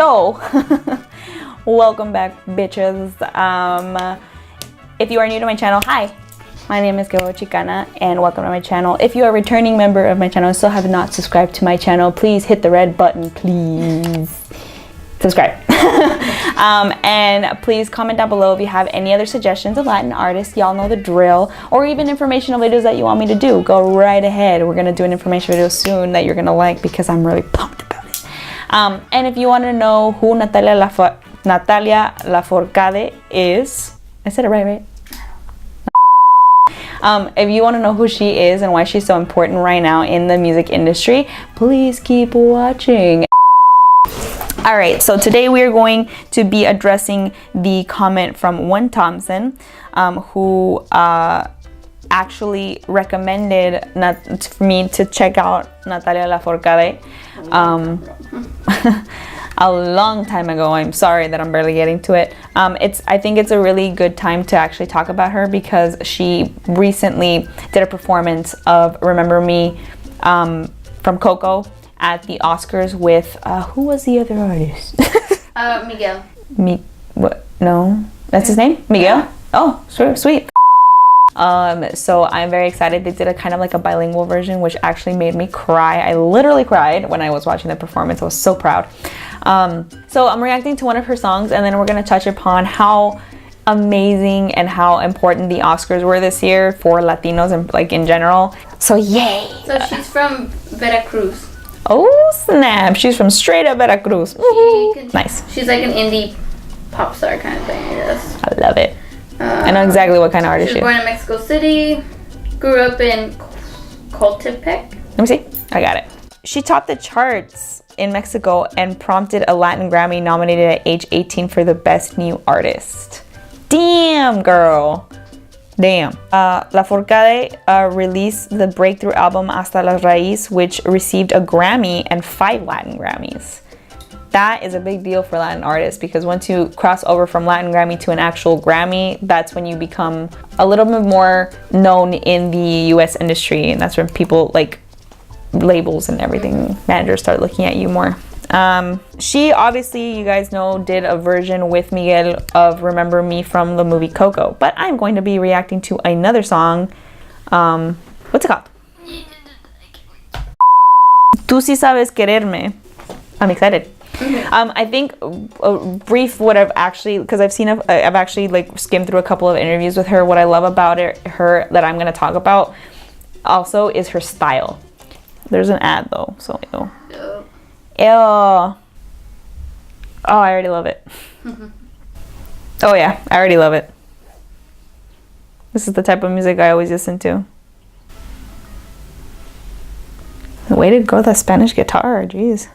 So, welcome back, bitches. If you are new to my channel, hi. My name is Vevo Chicana and welcome to my channel. If you are a returning member of my channel and still have not subscribed to my channel, please hit the red button, please. Subscribe. And please comment down below if you have any other suggestions of Latin artists. Y'all know the drill. Or even informational videos that you want me to do. Go right ahead. We're going to do an information video soon that you're going to like because I'm really pumped about it. And if you want to know who Natalia Lafourcade is, I said it right? If you want to know who she is and why she's so important right now in the music industry, please keep watching. Alright, so today we are going to be addressing the comment from one Thompson, who actually recommended for me to check out Natalia Lafourcade a long time ago. I'm sorry that I'm barely getting to it. I think it's a really good time to actually talk about her because she recently did a performance of Remember Me from Coco at the Oscars with who was the other artist? Miguel. What? No, that's his name? Miguel? Yeah. Oh, sweet. So I'm very excited. They did a kind of like a bilingual version, which actually made me cry. I literally cried when I was watching the performance. I was so proud. So I'm reacting to one of her songs, and then we're gonna touch upon how amazing and how important the Oscars were this year for Latinos and like in general. So yay! So she's from Veracruz. Oh snap! She's from straight up Veracruz. Nice. She's like an indie pop star kind of thing, I guess. I love it. I know exactly what kind of artist she is. She was born in Mexico City, grew up in Coltepec. Let me see. I got it. She topped the charts in Mexico and prompted a Latin Grammy nominated at age 18 for the Best New Artist. Damn, girl. Damn. Lafourcade released the breakthrough album Hasta la Raíz, which received a Grammy and 5 Latin Grammys. That is a big deal for Latin artists because once you cross over from Latin Grammy to an actual Grammy, that's when you become a little bit more known in the US industry, and that's when people like labels and everything, managers start looking at you more. She obviously, you guys know, did a version with Miguel of Remember Me from the movie Coco, but I'm going to be reacting to another song. What's it called? Tú sí sabes quererme. I'm excited. I think a brief what I've actually, because I've actually like skimmed through a couple of interviews with her. What I love about her that I'm going to talk about also is her style. There's an ad though, so ew. Ew. Oh, I already love it. Oh yeah, I already love it. This is the type of music I always listen to. Way to go, that Spanish guitar, jeez.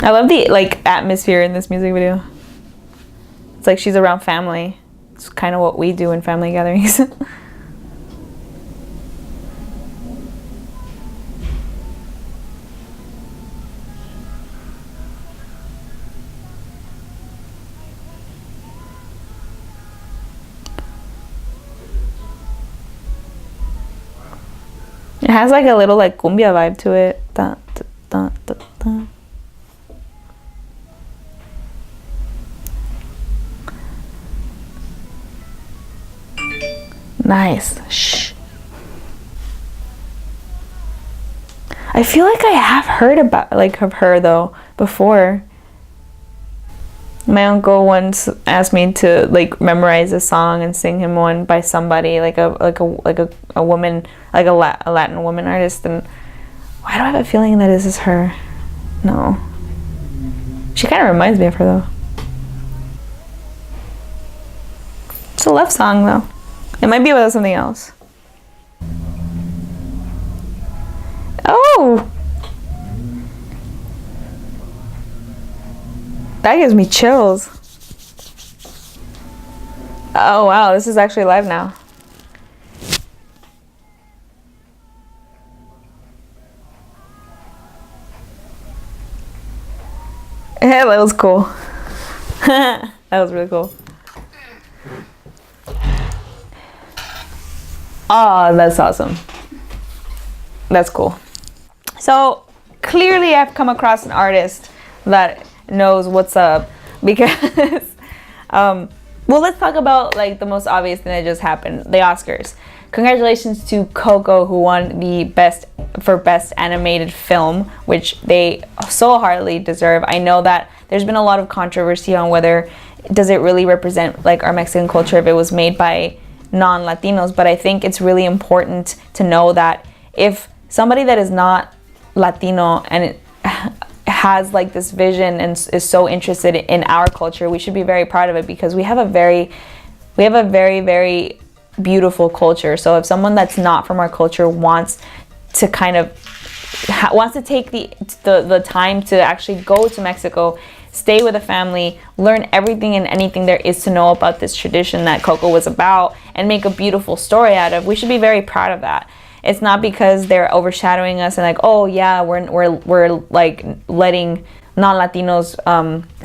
I love the like atmosphere in this music video. It's like she's around family. It's kind of what we do in family gatherings. It has like a little like cumbia vibe to it. Dun, dun, dun, dun, dun. Nice. Shh. I feel like I have heard about of her though before. My uncle once asked me to like memorize a song and sing him one by somebody like a woman, like a Latin woman artist, and why do I have a feeling that this is her? No. She kind of reminds me of her though. It's a love song though. It might be about something else. Oh! That gives me chills. Oh wow, this is actually live now. Yeah, that was cool. That was really cool. Oh, that's awesome. That's cool. So clearly I've come across an artist that knows what's up because well, let's talk about like the most obvious thing that just happened, the Oscars. Congratulations to Coco, who won the best animated film, which they so hardly deserve. I know that there's been a lot of controversy on whether does it really represent like our Mexican culture if it was made by non-Latinos, but I think it's really important to know that if somebody that is not Latino and it has like this vision and is so interested in our culture, we should be very proud of it because we have a very very beautiful culture. So if someone that's not from our culture wants to kind of wants to take the time to actually go to Mexico, stay with a family, learn everything and anything there is to know about this tradition that Coco was about, and make a beautiful story out of, we should be very proud of that. It's not because they're overshadowing us and like, oh yeah, we're like letting non-Latinos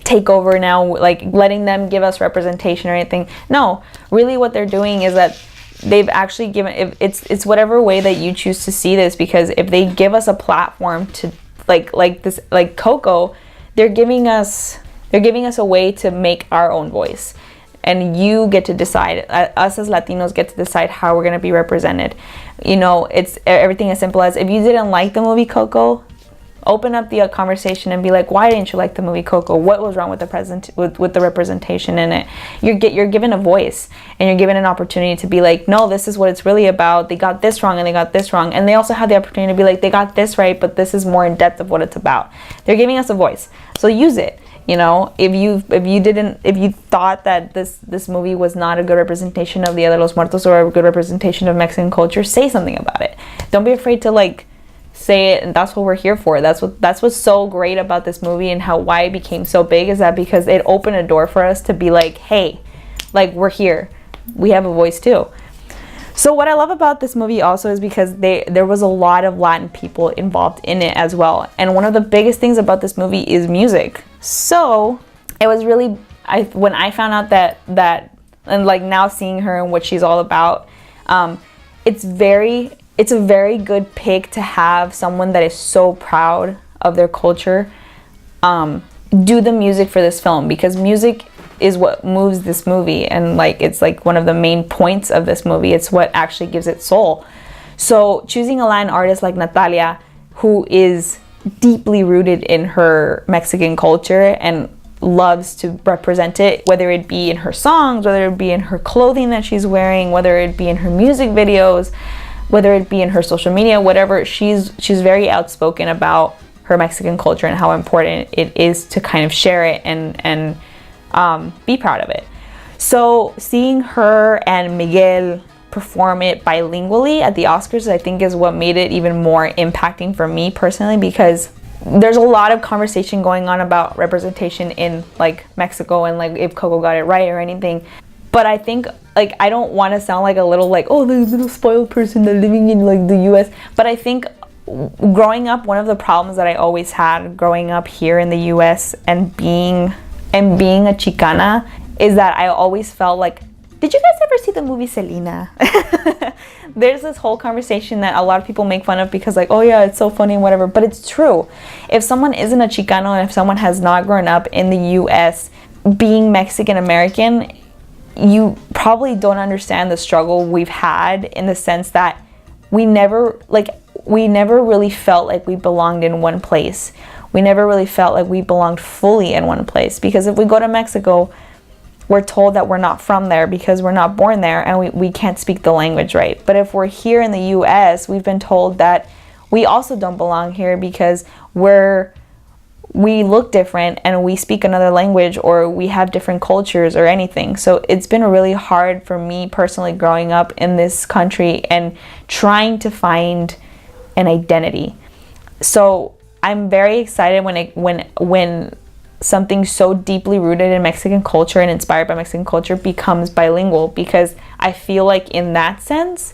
take over now, like letting them give us representation or anything. No, really what they're doing is that they've actually given, it's whatever way that you choose to see this, because if they give us a platform to like this, like Coco, they're giving us a way to make our own voice, and you get to decide, us as Latinos get to decide how we're going to be represented. You know, it's everything as simple as, if you didn't like the movie Coco, open up the conversation and be like, why didn't you like the movie Coco? What was wrong with the representation in it? You're given a voice, and you're given an opportunity to be like, no, this is what it's really about. They got this wrong and they got this wrong. And they also have the opportunity to be like, they got this right, but this is more in depth of what it's about. They're giving us a voice. So use it. You know, if you thought that this movie was not a good representation of Dia de los Muertos or a good representation of Mexican culture, say something about it. Don't be afraid to like say it, and that's what we're here for. That's what's so great about this movie, and why it became so big, is that because it opened a door for us to be like, hey, like, we're here, we have a voice too. So what I love about this movie also is because there was a lot of Latin people involved in it as well, and one of the biggest things about this movie is music. So it was really, when I found out that and like now seeing her and what she's all about, it's a very good pick to have someone that is so proud of their culture do the music for this film, because music is what moves this movie, and like it's like one of the main points of this movie. It's what actually gives it soul. So choosing a Latin artist like Natalia, who is deeply rooted in her Mexican culture and loves to represent it, whether it be in her songs, whether it be in her clothing that she's wearing, whether it be in her music videos, whether it be in her social media, whatever, she's very outspoken about her Mexican culture and how important it is to kind of share it and be proud of it. So seeing her and Miguel perform it bilingually at the Oscars, I think is what made it even more impacting for me personally, because there's a lot of conversation going on about representation in like Mexico and like if Coco got it right or anything. But I think, like, I don't want to sound like a little like, oh, the little spoiled person that's living in like the US. But I think growing up, one of the problems that I always had growing up here in the US and being a Chicana is that I always felt like, did you guys ever see the movie Selena? There's this whole conversation that a lot of people make fun of because like, oh yeah, it's so funny and whatever. But it's true. If someone isn't a Chicano and if someone has not grown up in the US being Mexican American, you probably don't understand the struggle we've had, in the sense that we never really felt like we belonged in one place. We never really felt like we belonged fully in one place, because if we go to Mexico, we're told that we're not from there because we're not born there and we can't speak the language right. But if we're here in the US, we've been told that we also don't belong here because we look different and we speak another language, or we have different cultures or anything. So it's been really hard for me personally growing up in this country and trying to find an identity. So I'm very excited when something so deeply rooted in Mexican culture and inspired by Mexican culture becomes bilingual, because I feel like in that sense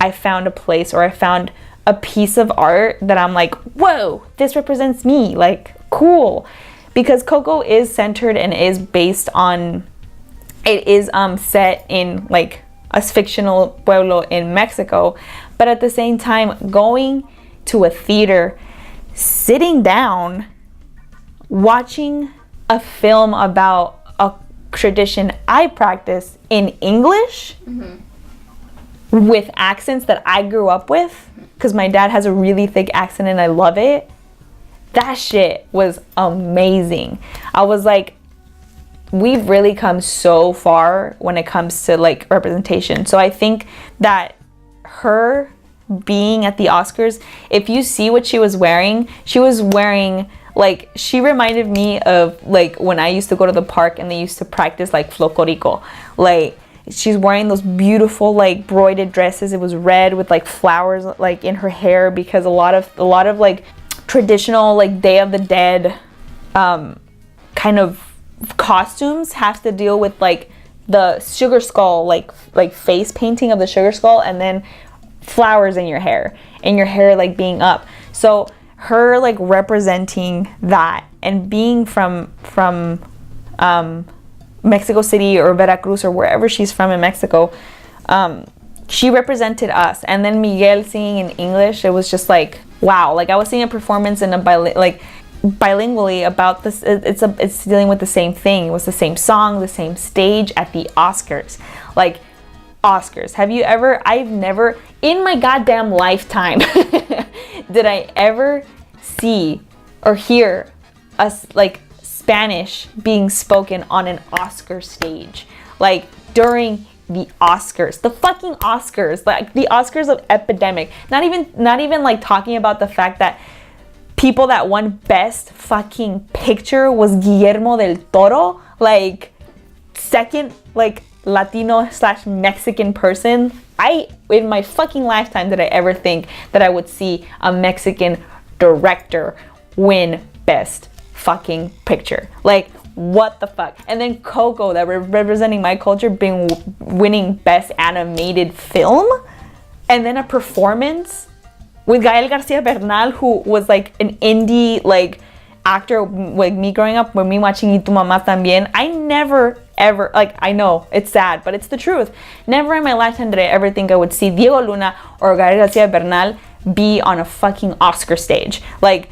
I found a place, or I found a piece of art that I'm like, whoa, this represents me, like, cool. because Coco is centered and is based on, it is set in like a fictional pueblo in Mexico, but at the same time, going to a theater, sitting down, watching a film about a tradition I practice in English with accents that I grew up with, because my dad has a really thick accent and I love it. That shit was amazing. I was like, we've really come so far when it comes to like representation. So I think that her being at the Oscars, if you see what she was wearing like, she reminded me of like when I used to go to the park and they used to practice like flocorico. Like, she's wearing those beautiful like broided dresses. It was red with like flowers like in her hair, because a lot of like traditional like Day of the Dead kind of costumes have to deal with like the sugar skull, like face painting of the sugar skull, and then flowers in your hair like being up. So her like representing that and being from Mexico City or Veracruz or wherever she's from in Mexico, she represented us. And then Miguel singing in English, it was just like, wow. Like, I was seeing a performance in a bilingually about this. It's dealing with the same thing. It was the same song, the same stage at the Oscars. Like, Oscars. I've never in my goddamn lifetime did I ever see or hear us like Spanish being spoken on an Oscar stage, like during the Oscars, the fucking Oscars, like the Oscars of epidemic. Not even like talking about the fact that people that won best fucking picture was Guillermo del Toro, like second like Latino / Mexican person. In my fucking lifetime did I ever think that I would see a Mexican director win best fucking picture. Like, what the fuck? And then Coco, that representing my culture, winning best animated film, and then a performance with Gael Garcia Bernal, who was like an indie like actor. Like, me growing up, when me watching Y Tu Mamá También, I never ever, like, I know it's sad, but it's the truth, never in my lifetime did I ever think I would see Diego Luna or Gael Garcia Bernal be on a fucking Oscar stage. Like,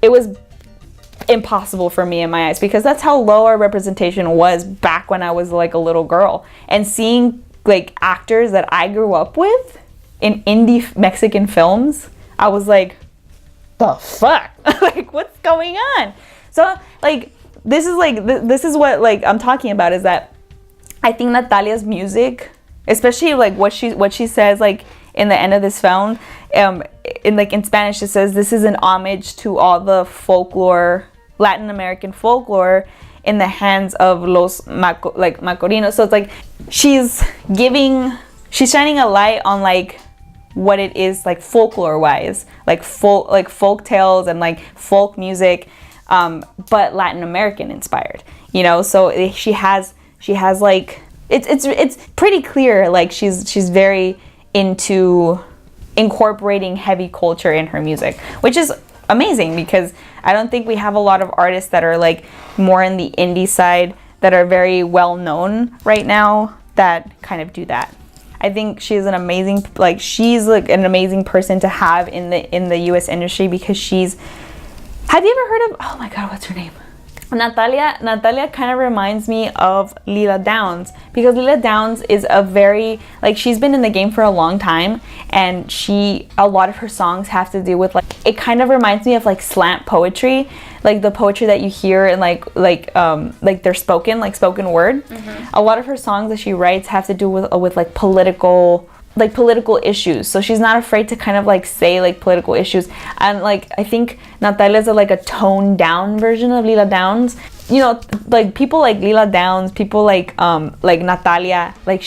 it was impossible for me in my eyes, because that's how low our representation was back when I was like a little girl. And seeing like actors that I grew up with in indie Mexican films, I was like, the fuck? Like, what's going on? So like, this is what like I'm talking about, is that I think Natalia's music, especially like what she says like in the end of this film, in Spanish it says, this is an homage to all the folklore, Latin American folklore, in the hands of los Macorinos. So it's like she's shining a light on like what it is like folklore wise, like folk tales and like folk music, but Latin American inspired, you know. So she has like, it's pretty clear like she's very into incorporating heavy culture in her music, which is amazing, because I don't think we have a lot of artists that are like more in the indie side that are very well known right now that kind of do that. I think she's an amazing person to have in the US industry, because have you ever heard of, oh my god, what's her name? Natalia kind of reminds me of Lila Downs, because Lila Downs is she's been in the game for a long time, and a lot of her songs have to do with like, it kind of reminds me of like slant poetry, like the poetry that you hear in like they're spoken word. A lot of her songs that she writes have to do with like political issues. So she's not afraid to kind of like say like political issues. And like, I think Natalia's a toned down version of Lila Downs. You know, like people like Lila Downs, people like Natalia, like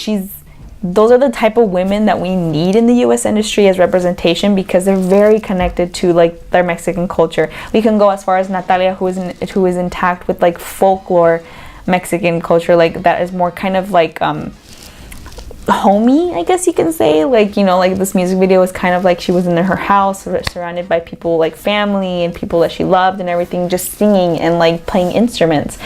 those are the type of women that we need in the US industry as representation, because they're very connected to like their Mexican culture. We can go as far as Natalia, who is intact with like folklore Mexican culture, like that is more kind of like homey, I guess you can say. Like, you know, like this music video was kind of like she was in her house surrounded by people like family and people that she loved and everything, just singing and like playing instruments.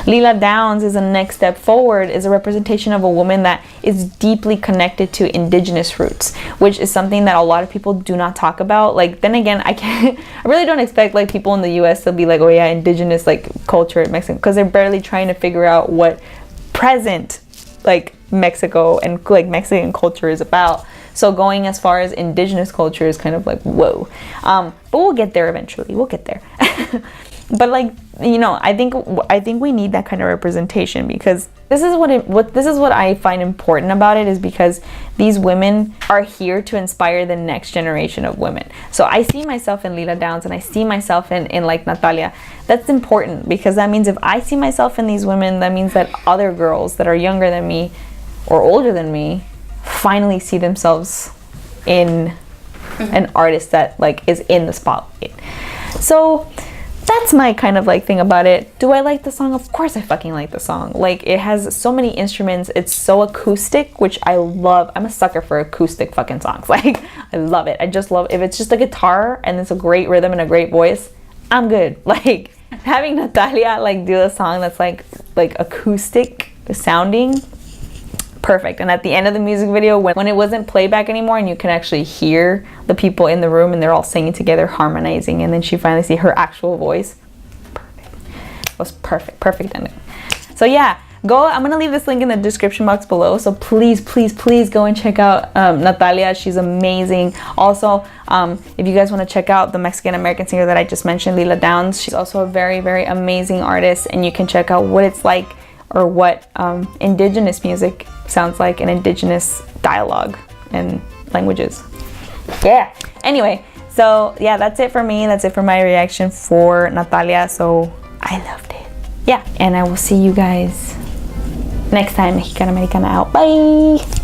Lila Downs is a next step forward, is a representation of a woman that is deeply connected to indigenous roots, which is something that a lot of people do not talk about. Like, then again, I really don't expect like people in the US to be like, oh yeah, indigenous like culture in Mexico, because they're barely trying to figure out what present like Mexico and like Mexican culture is about. So going as far as indigenous culture is kind of like whoa, but we'll get there eventually. We'll get there. But like, you know, I think we need that kind of representation, because this is what I find important about it, is because these women are here to inspire the next generation of women. So I see myself in Lila Downs, and I see myself in like Natalia. That's important, because that means if I see myself in these women, that means that other girls that are younger than me or older than me finally see themselves in an artist that like is in the spotlight. So that's my kind of like thing about it. Do I like the song? Of course I fucking like the song. Like, it has so many instruments. It's so acoustic, which I love. I'm a sucker for acoustic fucking songs. Like, I love it. I just love, if it's just a guitar and it's a great rhythm and a great voice, I'm good. Like, having Natalia like do a song that's like acoustic sounding, perfect. And at the end of the music video, when it wasn't playback anymore and you can actually hear the people in the room and they're all singing together, harmonizing, and then she finally see her actual voice, perfect. It was perfect ending. So yeah, I'm gonna leave this link in the description box below, so please go and check out Natalia. She's amazing. Also, if you guys want to check out the Mexican American singer that I just mentioned, Lila Downs, she's also a very amazing artist, and you can check out what it's like, or what indigenous music sounds like, and indigenous dialogue and languages. Yeah. Anyway, so yeah, that's it for me. That's it for my reaction for Natalia. So I loved it. Yeah. And I will see you guys next time. Mexicana Americana out. Bye.